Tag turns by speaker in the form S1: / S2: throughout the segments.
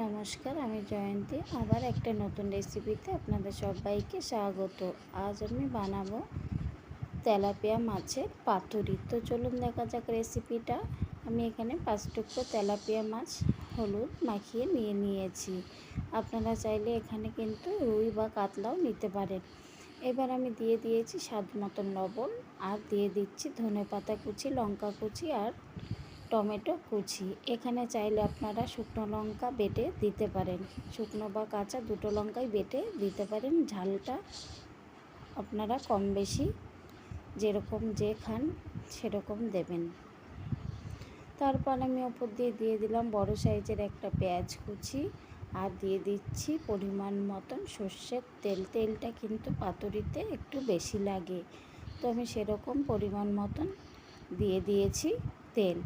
S1: নমস্কার, আমি জয়ন্তী। আবার একটা নতুন রেসিপিতে আপনাদের সবাইকে স্বাগত। আজ আমি বানাবো তেলাপিয়া মাছের পাতুরি। তো চলুন দেখা যাক রেসিপিটা। আমি এখানে 5 টুকরো তেলাপিয়া মাছ হলুদ মাখিয়ে নিয়েছি। আপনারা চাইলে এখানে কিন্তু রুই বা কাতলাও নিতে পারেন। এবার আমি দিয়ে দিয়েছি স্বাদ মতন লবণ, আর দিয়ে দিচ্ছি ধনেপাতা কুচি, লঙ্কা কুচি আর টমেটো কুচি। এখানে চাইলে আপনারা শুকনো লঙ্কা বেটে দিতে পারেন, শুকনো বা কাঁচা দুটো লঙ্কাই বেটে দিতে পারেন। ঝালটা আপনারা কম বেশি যেরকম যে খান সেরকম দেবেন। তারপর আমি ওপর দিয়ে দিলাম বড় সাইজের একটা পেঁয়াজ কুচি, আর দিয়ে দিচ্ছি পরিমাণ মতন সর্ষের তেল। তেলটা কিন্তু পাতুরিতে একটু বেশি লাগে, তো আমি সেরকম পরিমাণ মতন দিয়ে দিয়েছি তেল।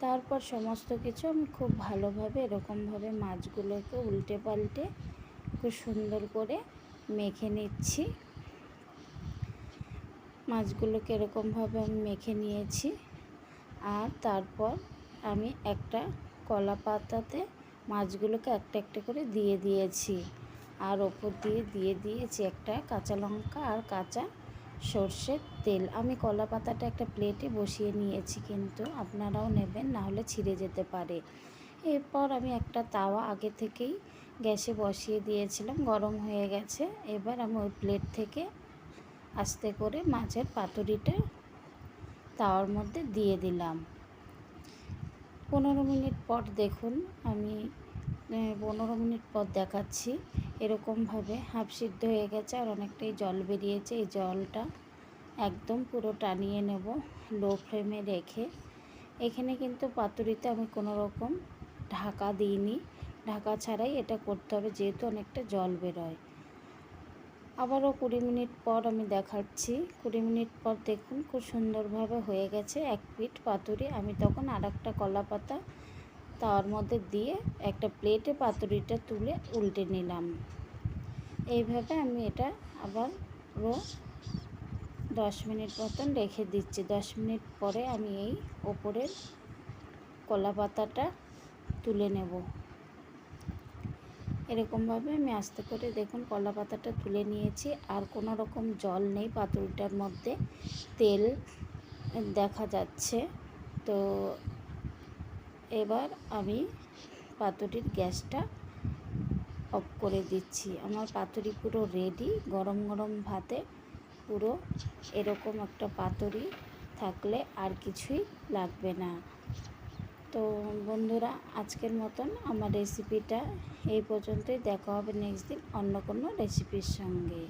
S1: তারপর সমস্ত কিছু আমি খুব ভালোভাবে এরকমভাবে মাছগুলোকে উল্টে পাল্টে খুব সুন্দর করে মেখে নিচ্ছি। মাছগুলোকে এরকমভাবে আমি মেখে নিয়েছি। আর তারপর আমি একটা কলা পাতাতে মাছগুলোকে একটা একটা করে দিয়ে দিয়েছি, আর ওপর দিয়ে দিয়েছি একটা কাঁচা লঙ্কা আর কাঁচা সর্ষের তেল। আমি কলা পাতাটা একটা প্লেটে বসিয়ে নিয়েছি, কিন্তু আপনারাও নেবেন, না হলে ছিঁড়ে যেতে পারে। এরপর আমি একটা তাওয়া আগে থেকেই গ্যাসে বসিয়ে দিয়েছিলাম, গরম হয়ে গেছে। এবার আমি ওই প্লেট থেকে আস্তে করে মাছের পাতুরিটা তাওয়ার মধ্যে দিয়ে দিলাম। 15 মিনিট পর দেখুন, আমি 15 মিনিট পর দেখাচ্ছি। এরকমভাবে হাফ সিদ্ধ হয়ে গেছে আর অনেকটাই জল বেরিয়েছে। এই জলটা একদম পুরো টানিয়ে নেব লো ফ্লেমে রেখে। এখানে কিন্তু পাতুরিতে আমি কোনো রকম ঢাকা দিইনি, ঢাকা ছাড়াই এটা করতে হবে, যেহেতু অনেকটা জল বেরোয়। আবারও 20 মিনিট পর আমি দেখাচ্ছি। 20 মিনিট পর দেখুন খুব সুন্দরভাবে হয়ে গেছে এক পিঠ পাতুরি। আমি তখন আর একটা কলা পাতা তার মধ্যে দিয়ে একটা প্লেটে পাতুরিটা তুলে উল্টে নিলাম। এইভাবে আমি এটা আবারও 10 মিনিট মতন রেখে দিচ্ছি। 10 মিনিট পরে আমি এই ওপরের কলা পাতাটা তুলে নেব। এরকমভাবে আমি আস্তে করে দেখুন কলা পাতাটা তুলে নিয়েছি, আর কোনো রকম জল নেই পাতুরিটার মধ্যে, তেল দেখা যাচ্ছে। তো এবার আমি পাতুরির গ্যাসটা অফ করে দিচ্ছি। আমার পাতুরি পুরো রেডি। গরম গরম ভাতে পুরো এরকম একটা পাতুরি থাকলে আর কিছুই লাগবে না। তো বন্ধুরা, আজকের মতন আমার রেসিপিটা এই পর্যন্তই। দেখা হবে নেক্সট দিন অন্য কোনো রেসিপির সঙ্গে।